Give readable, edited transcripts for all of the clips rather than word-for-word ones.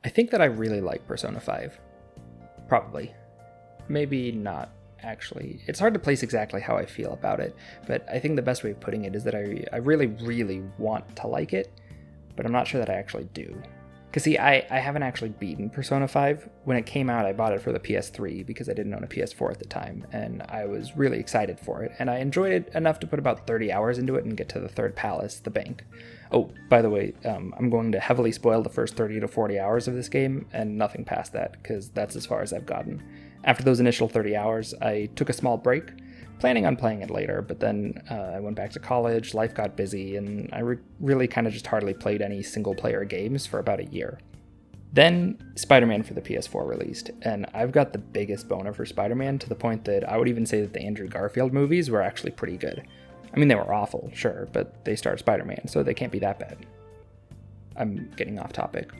I think that I really like Persona 5. Probably. Maybe not, actually. It's hard to place exactly how I feel about it, but I think the best way of putting it is that I really, really want to like it, but I'm not sure that I actually do. Because see, I haven't actually beaten Persona 5. When it came out, I bought it for the PS3 because I didn't own a PS4 at the time, and I was really excited for it, and I enjoyed it enough to put about 30 hours into it and get to the third palace, the bank. Oh, by the way, I'm going to heavily spoil the first 30 to 40 hours of this game, and nothing past that, because that's as far as I've gotten. After those initial 30 hours, I took a small break, planning on playing it later, but then I went back to college, life got busy, and I really kind of just hardly played any single-player games for about a year. Then, Spider-Man for the PS4 released, and I've got the biggest boner for Spider-Man to the point that I would even say that the Andrew Garfield movies were actually pretty good. I mean, they were awful, sure, but they starred Spider-Man, so they can't be that bad. I'm getting off topic.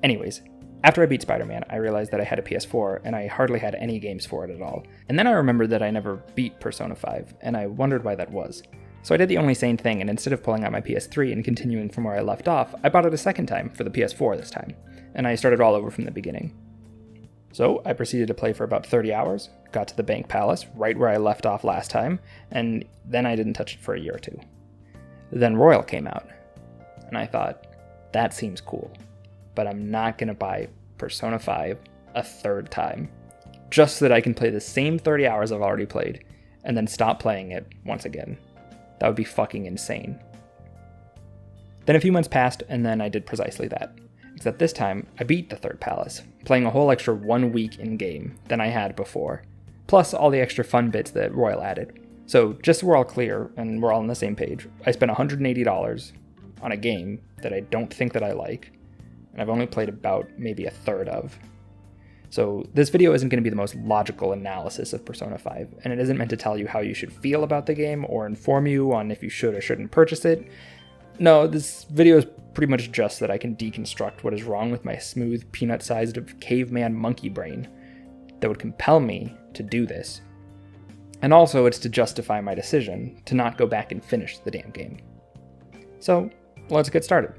Anyways, after I beat Spider-Man, I realized that I had a PS4, and I hardly had any games for it at all. And then I remembered that I never beat Persona 5, and I wondered why that was. So I did the only sane thing, and instead of pulling out my PS3 and continuing from where I left off, I bought it a second time, for the PS4 this time, and I started all over from the beginning. So I proceeded to play for about 30 hours, got to the Bank Palace, right where I left off last time, and then I didn't touch it for a year or two. Then Royal came out, and I thought, that seems cool, but I'm not going to buy Persona 5 a third time, just so that I can play the same 30 hours I've already played, and then stop playing it once again. That would be fucking insane. Then a few months passed, and then I did precisely that. Except this time, I beat the third palace, playing a whole extra 1 week in-game than I had before, plus all the extra fun bits that Royal added. So just so we're all clear, and we're all on the same page, I spent $180 on a game that I don't think that I like, and I've only played about maybe a third of. So this video isn't going to be the most logical analysis of Persona 5, and it isn't meant to tell you how you should feel about the game or inform you on if you should or shouldn't purchase it. No, this video is pretty much just that I can deconstruct what is wrong with my smooth, peanut-sized caveman monkey brain that would compel me to do this. And also it's to justify my decision to not go back and finish the damn game. So, let's get started.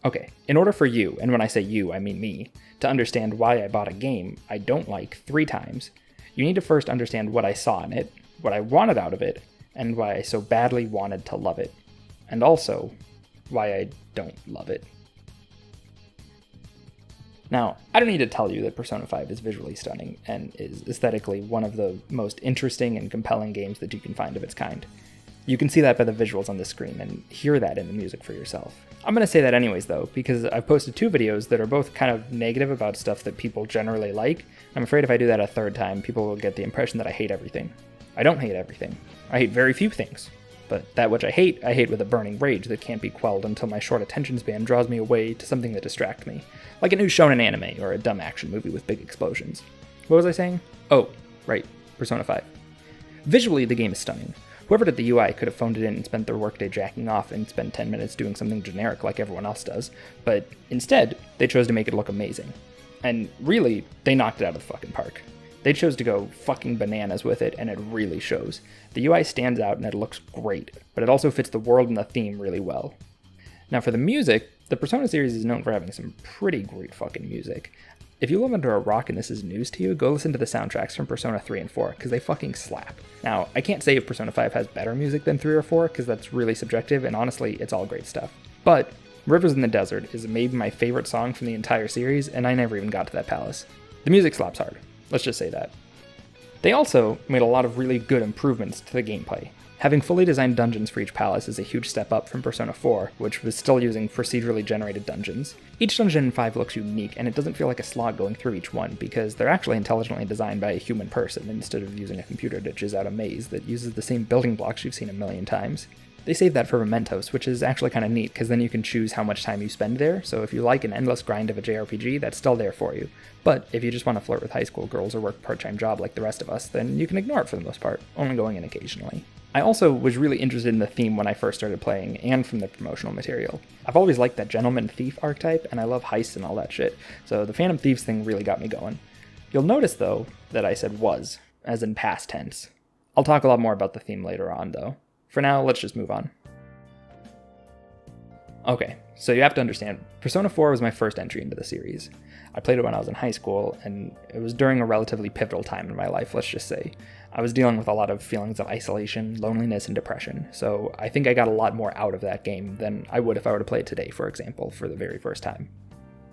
Okay, in order for you, and when I say you, I mean me, to understand why I bought a game I don't like 3 times, you need to first understand what I saw in it, what I wanted out of it, and why I so badly wanted to love it. And also, why I don't love it. Now, I don't need to tell you that Persona 5 is visually stunning, and is aesthetically one of the most interesting and compelling games that you can find of its kind. You can see that by the visuals on the screen, and hear that in the music for yourself. I'm going to say that anyways though, because I've posted 2 videos that are both kind of negative about stuff that people generally like. I'm afraid if I do that a third time, people will get the impression that I hate everything. I don't hate everything. I hate very few things. But that which I hate with a burning rage that can't be quelled until my short attention span draws me away to something that distracts me. Like a new shonen anime or a dumb action movie with big explosions. What was I saying? Oh, right, Persona 5. Visually, the game is stunning. Whoever did the UI could have phoned it in and spent their workday jacking off and spent 10 minutes doing something generic like everyone else does, but instead, they chose to make it look amazing. And really, they knocked it out of the fucking park. They chose to go fucking bananas with it, and it really shows. The UI stands out and it looks great, but it also fits the world and the theme really well. Now for the music, the Persona series is known for having some pretty great fucking music. If you live under a rock and this is news to you, go listen to the soundtracks from Persona 3 and 4, because they fucking slap. Now, I can't say if Persona 5 has better music than 3 or 4, because that's really subjective, and honestly, it's all great stuff. But Rivers in the Desert is maybe my favorite song from the entire series, and I never even got to that palace. The music slaps hard. Let's just say that. They also made a lot of really good improvements to the gameplay. Having fully designed dungeons for each palace is a huge step up from Persona 4, which was still using procedurally generated dungeons. Each dungeon in 5 looks unique, and it doesn't feel like a slog going through each one, because they're actually intelligently designed by a human person instead of using a computer to jizz out a maze that uses the same building blocks you've seen a million times. They save that for Mementos, which is actually kind of neat, because then you can choose how much time you spend there, so if you like an endless grind of a JRPG, that's still there for you. But if you just want to flirt with high school girls or work a part-time job like the rest of us, then you can ignore it for the most part, only going in occasionally. I also was really interested in the theme when I first started playing, and from the promotional material. I've always liked that gentleman thief archetype, and I love heists and all that shit, so the Phantom Thieves thing really got me going. You'll notice, though, that I said was, as in past tense. I'll talk a lot more about the theme later on, though. For now, let's just move on. Okay, so you have to understand, Persona 4 was my first entry into the series. I played it when I was in high school, and it was during a relatively pivotal time in my life, let's just say. I was dealing with a lot of feelings of isolation, loneliness, and depression, so I think I got a lot more out of that game than I would if I were to play it today, for example, for the very first time.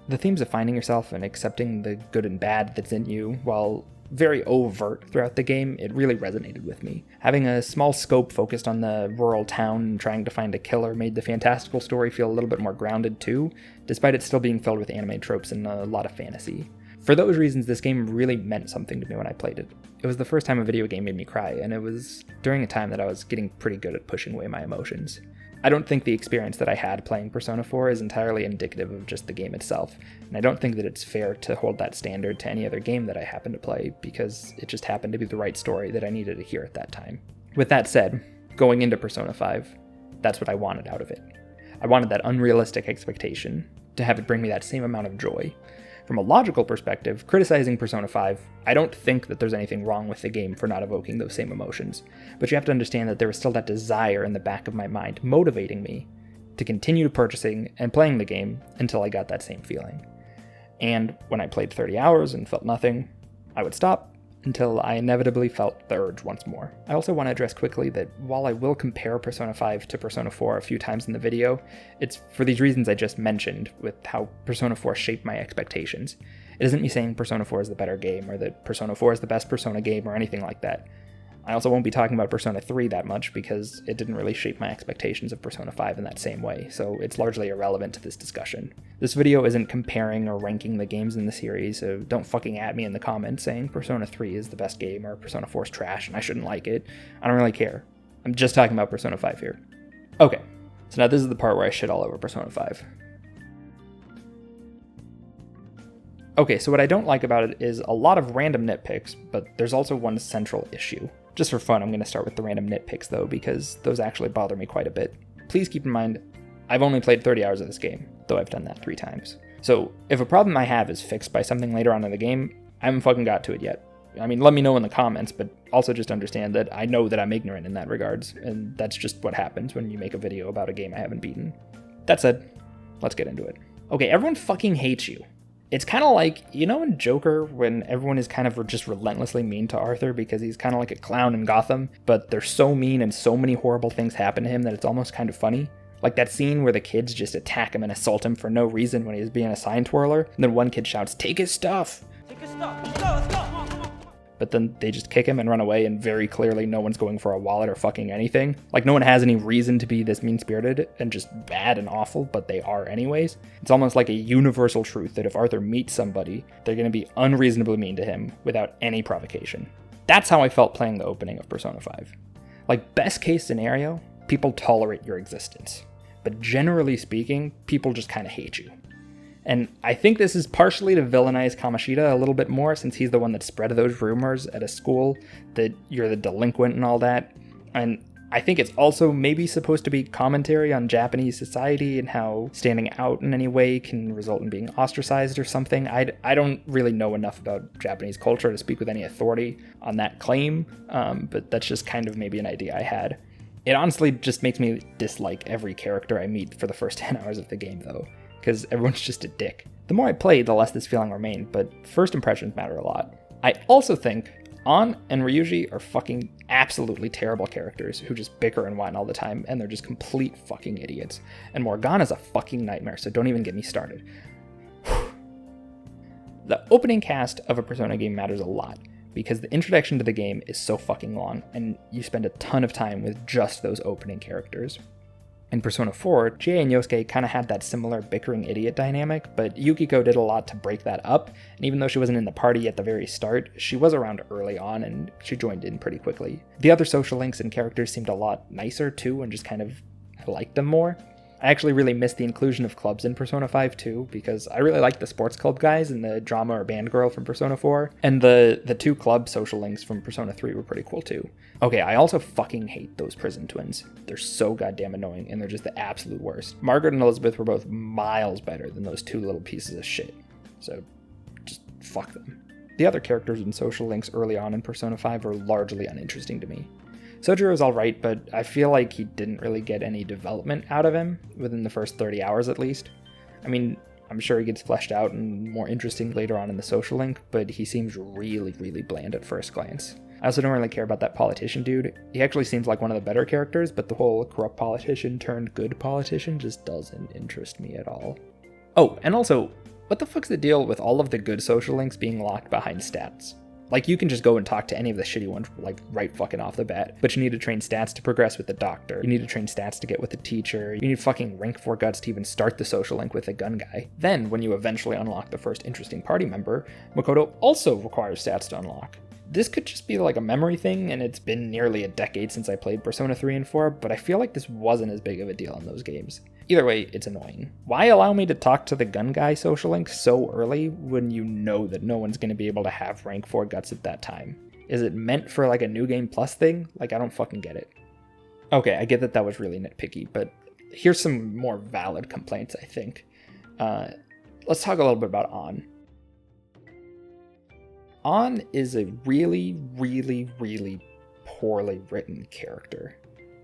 The themes of finding yourself and accepting the good and bad that's in you, while very overt throughout the game, it really resonated with me. Having a small scope focused on the rural town and trying to find a killer made the fantastical story feel a little bit more grounded too, despite it still being filled with anime tropes and a lot of fantasy. For those reasons, this game really meant something to me when I played it. It was the first time a video game made me cry, and it was during a time that I was getting pretty good at pushing away my emotions. I don't think the experience that I had playing Persona 4 is entirely indicative of just the game itself, and I don't think that it's fair to hold that standard to any other game that I happen to play, because it just happened to be the right story that I needed to hear at that time. With that said, going into Persona 5, that's what I wanted out of it. I wanted that unrealistic expectation, to have it bring me that same amount of joy. From a logical perspective, criticizing Persona 5, I don't think that there's anything wrong with the game for not evoking those same emotions, but you have to understand that there was still that desire in the back of my mind motivating me to continue purchasing and playing the game until I got that same feeling. And when I played 30 hours and felt nothing, I would stop until I inevitably felt the urge once more. I also want to address quickly that while I will compare Persona 5 to Persona 4 a few times in the video, it's for these reasons I just mentioned with how Persona 4 shaped my expectations. It isn't me saying Persona 4 is the better game or that Persona 4 is the best Persona game or anything like that. I also won't be talking about Persona 3 that much because it didn't really shape my expectations of Persona 5 in that same way, so it's largely irrelevant to this discussion. This video isn't comparing or ranking the games in the series, so don't fucking at me in the comments saying Persona 3 is the best game or Persona 4 is trash and I shouldn't like it. I don't really care. I'm just talking about Persona 5 here. Okay, so now this is the part where I shit all over Persona 5. Okay, so what I don't like about it is a lot of random nitpicks, but there's also one central issue. Just for fun, I'm going to start with the random nitpicks though, because those actually bother me quite a bit. Please keep in mind, I've only played 30 hours of this game, though I've done that 3 times. So if a problem I have is fixed by something later on in the game, I haven't fucking got to it yet. I mean, let me know in the comments, but also just understand that I know that I'm ignorant in that regards, and that's just what happens when you make a video about a game I haven't beaten. That said, let's get into it. Okay, everyone fucking hates you. It's kind of like, you know in Joker, when everyone is kind of just relentlessly mean to Arthur because he's kind of like a clown in Gotham, but they're so mean and so many horrible things happen to him that it's almost kind of funny? Like that scene where the kids just attack him and assault him for no reason when he's being a sign twirler, and then one kid shouts, "Take his stuff!" Take his stuff, let's go, let's go! But then they just kick him and run away, and very clearly no one's going for a wallet or fucking anything. Like no one has any reason to be this mean-spirited and just bad and awful, but they are anyways. It's almost like a universal truth that if Arthur meets somebody, they're going to be unreasonably mean to him without any provocation. That's how I felt playing the opening of Persona 5. Like best case scenario, people tolerate your existence. But generally speaking, people just kind of hate you. And I think this is partially to villainize Kamoshida a little bit more, since he's the one that spread those rumors at a school that you're the delinquent and all that. And I think it's also maybe supposed to be commentary on Japanese society and how standing out in any way can result in being ostracized or something. I don't really know enough about Japanese culture to speak with any authority on that claim, but that's just kind of maybe an idea I had. It honestly just makes me dislike every character I meet for the first 10 hours of the game, though, because everyone's just a dick. The more I play, the less this feeling remained, but first impressions matter a lot. I also think An and Ryuji are fucking absolutely terrible characters who just bicker and whine all the time, and they're just complete fucking idiots. And Morgana's a fucking nightmare, so don't even get me started. The opening cast of a Persona game matters a lot, because the introduction to the game is so fucking long, and you spend a ton of time with just those opening characters. In Persona 4, Chie and Yosuke kind of had that similar bickering idiot dynamic, but Yukiko did a lot to break that up, and even though she wasn't in the party at the very start, she was around early on and she joined in pretty quickly. The other social links and characters seemed a lot nicer too, and just kind of I liked them more. I actually really missed the inclusion of clubs in Persona 5 too, because I really liked the sports club guys and the drama or band girl from Persona 4, and the 2 club social links from Persona 3 were pretty cool too. Okay, I also fucking hate those prison twins. They're so goddamn annoying, and they're just the absolute worst. Margaret and Elizabeth were both miles better than those 2 little pieces of shit, so just fuck them. The other characters and social links early on in Persona 5 were largely uninteresting to me. Sojiro's alright, but I feel like he didn't really get any development out of him, within the first 30 hours at least. I mean, I'm sure he gets fleshed out and more interesting later on in the social link, but he seems really, really bland at first glance. I also don't really care about that politician dude. He actually seems like one of the better characters, but the whole corrupt politician turned good politician just doesn't interest me at all. Oh, and also, what the fuck's the deal with all of the good social links being locked behind stats? Like, you can just go and talk to any of the shitty ones, like, right fucking off the bat, but you need to train stats to progress with the doctor, you need to train stats to get with the teacher, you need fucking rank 4 guts to even start the social link with the gun guy. Then, when you eventually unlock the first interesting party member, Makoto also requires stats to unlock. This could just be like a memory thing, and it's been nearly a decade since I played Persona 3 and 4, but I feel like this wasn't as big of a deal in those games. Either way, it's annoying. Why allow me to talk to the gun guy social link so early when you know that no one's going to be able to have rank 4 guts at that time? Is it meant for like a New Game Plus thing? Like, I don't fucking get it. Okay, I get that was really nitpicky, but here's some more valid complaints, I think. Let's talk a little bit about An. An is a really, really, really poorly written character,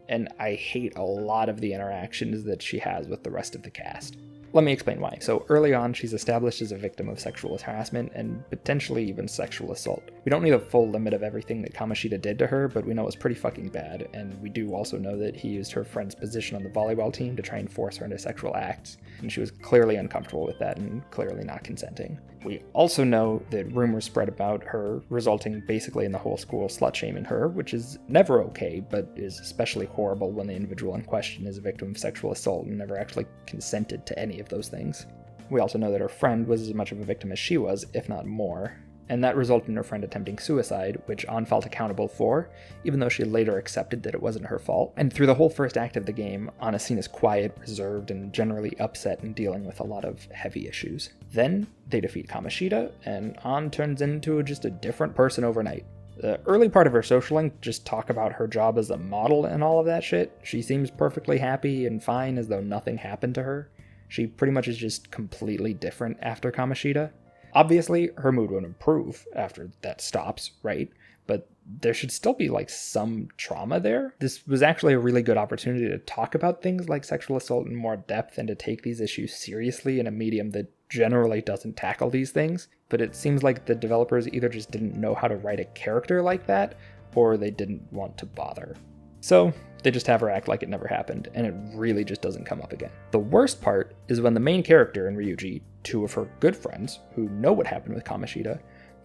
and I hate a lot of the interactions that she has with the rest of the cast. Let me explain why. So early on, she's established as a victim of sexual harassment and potentially even sexual assault. We don't need a full limit of everything that Kamoshida did to her, but we know it's pretty fucking bad, and we do also know that he used her friend's position on the volleyball team to try and force her into sexual acts, and she was clearly uncomfortable with that and clearly not consenting. We also know that rumors spread about her, resulting basically in the whole school slut-shaming her, which is never okay, but is especially horrible when the individual in question is a victim of sexual assault and never actually consented to any of those things. We also know that her friend was as much of a victim as she was, if not more, and that resulted in her friend attempting suicide, which An felt accountable for, even though she later accepted that it wasn't her fault. And through the whole first act of the game, An is seen as quiet, reserved, and generally upset and dealing with a lot of heavy issues. Then, they defeat Kamoshida, and An turns into just a different person overnight. The early part of her social link just talk about her job as a model and all of that shit. She seems perfectly happy and fine as though nothing happened to her. She pretty much is just completely different after Kamoshida. Obviously, her mood would improve after that stops, right? But there should still be like some trauma there. This was actually a really good opportunity to talk about things like sexual assault in more depth and to take these issues seriously in a medium that generally doesn't tackle these things. But it seems like the developers either just didn't know how to write a character like that, or they didn't want to bother. So they just have her act like it never happened, and it really just doesn't come up again. The worst part is when the main character in Ryuji, two of her good friends, who know what happened with Kamoshida,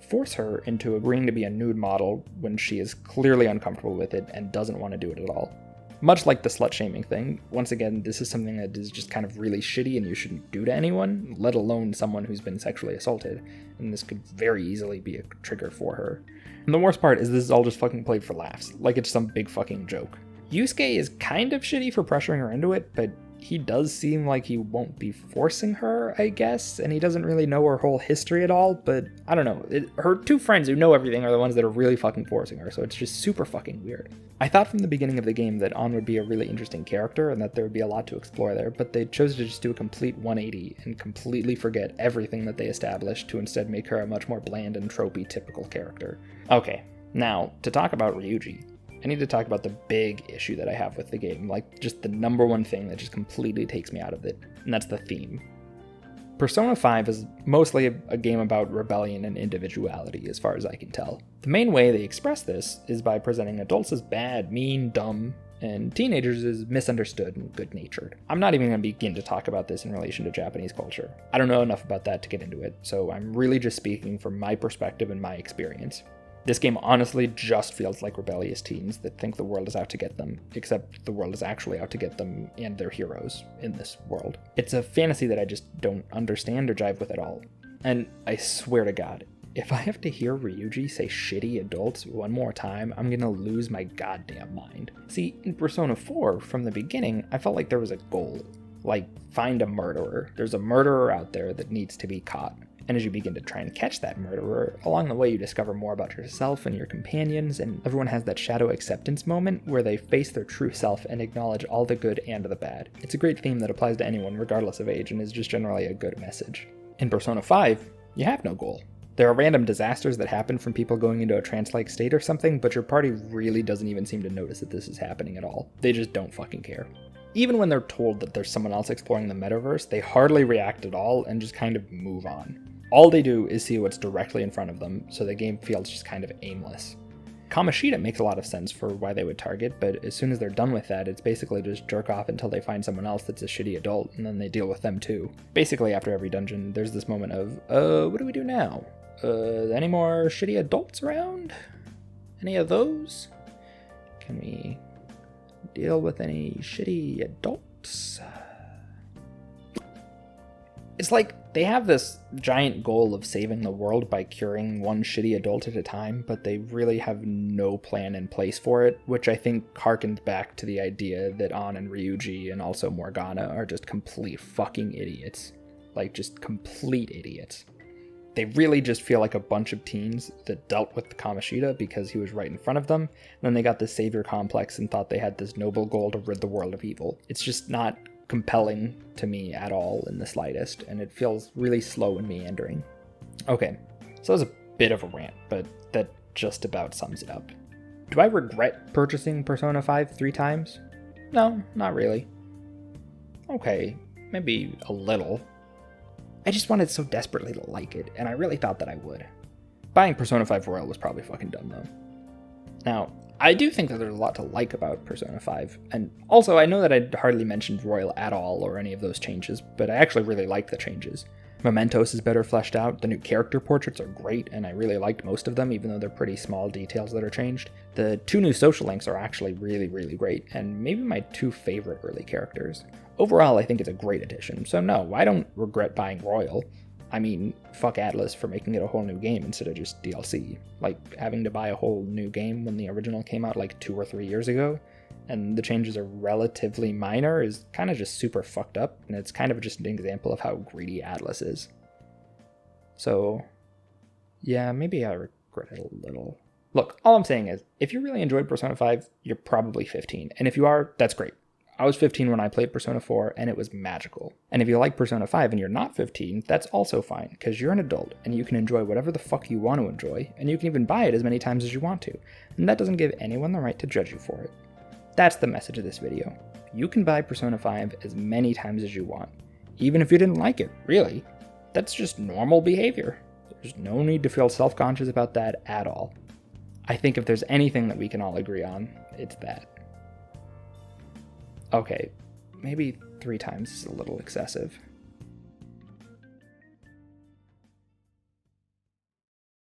force her into agreeing to be a nude model when she is clearly uncomfortable with it and doesn't want to do it at all. Much like the slut-shaming thing, once again, this is something that is just kind of really shitty and you shouldn't do to anyone, let alone someone who's been sexually assaulted, and this could very easily be a trigger for her. And the worst part is this is all just fucking played for laughs, like it's some big fucking joke. Yusuke is kind of shitty for pressuring her into it, but he does seem like he won't be forcing her, I guess, and he doesn't really know her whole history at all, but I don't know. Her two friends who know everything are the ones that are really fucking forcing her, so it's just super fucking weird. I thought from the beginning of the game that An would be a really interesting character and that there would be a lot to explore there, but they chose to just do a complete 180 and completely forget everything that they established to instead make her a much more bland and tropey typical character. Okay, now, to talk about Ryuji, I need to talk about the big issue that I have with the game, like just the number one thing that just completely takes me out of it, and that's the theme. Persona 5 is mostly a game about rebellion and individuality, as far as I can tell. The main way they express this is by presenting adults as bad, mean, dumb, and teenagers as misunderstood and good-natured. I'm not even going to begin to talk about this in relation to Japanese culture. I don't know enough about that to get into it, so I'm really just speaking from my perspective and my experience. This game honestly just feels like rebellious teens that think the world is out to get them, except the world is actually out to get them and their heroes in this world. It's a fantasy that I just don't understand or jive with at all. And I swear to God, if I have to hear Ryuji say shitty adults one more time, I'm gonna lose my goddamn mind. See, in Persona 4, from the beginning, I felt like there was a goal. Like, find a murderer. There's a murderer out there that needs to be caught. And as you begin to try and catch that murderer, along the way you discover more about yourself and your companions, and everyone has that shadow acceptance moment where they face their true self and acknowledge all the good and the bad. It's a great theme that applies to anyone regardless of age and is just generally a good message. In Persona 5, you have no goal. There are random disasters that happen from people going into a trance-like state or something, but your party really doesn't even seem to notice that this is happening at all. They just don't fucking care. Even when they're told that there's someone else exploring the metaverse, they hardly react at all and just kind of move on. All they do is see what's directly in front of them, so the game feels just kind of aimless. Kamoshida makes a lot of sense for why they would target, but as soon as they're done with that, it's basically just jerk off until they find someone else that's a shitty adult, and then they deal with them too. Basically, after every dungeon, there's this moment of, what do we do now? Any more shitty adults around? Any of those? Can we deal with any shitty adults? It's like they have this giant goal of saving the world by curing one shitty adult at a time, but they really have no plan in place for it, which I think harkens back to the idea that An and Ryuji and also Morgana are just complete fucking idiots. Like, just complete idiots. They really just feel like a bunch of teens that dealt with Kamoshida because he was right in front of them, and then they got this savior complex and thought they had this noble goal to rid the world of evil. It's just not compelling to me at all in the slightest, and it feels really slow and meandering. Okay, so that was a bit of a rant, but that just about sums it up. Do I regret purchasing Persona 5 3 times? No, not really. Okay, maybe a little. I just wanted so desperately to like it, and I really thought that I would. Buying Persona 5 Royal was probably fucking dumb though. Now, I do think that there's a lot to like about Persona 5, and also I know that I hardly mentioned Royal at all or any of those changes, but I actually really like the changes. Mementos is better fleshed out, the new character portraits are great, and I really liked most of them, even though they're pretty small details that are changed. The 2 new social links are actually really, really great, and maybe my 2 favorite early characters. Overall, I think it's a great addition, so no, I don't regret buying Royal. I mean, fuck Atlas for making it a whole new game instead of just DLC. Like, having to buy a whole new game when the original came out like 2 or 3 years ago, and the changes are relatively minor, is kind of just super fucked up, and it's kind of just an example of how greedy Atlas is. So, yeah, maybe I regret it a little. Look, all I'm saying is, if you really enjoyed Persona 5, you're probably 15, and if you are, that's great. I was 15 when I played Persona 4, and it was magical. And if you like Persona 5 and you're not 15, that's also fine, because you're an adult, and you can enjoy whatever the fuck you want to enjoy, and you can even buy it as many times as you want to, and that doesn't give anyone the right to judge you for it. That's the message of this video. You can buy Persona 5 as many times as you want, even if you didn't like it, really. That's just normal behavior. There's no need to feel self-conscious about that at all. I think if there's anything that we can all agree on, it's that. Okay, maybe 3 times is a little excessive.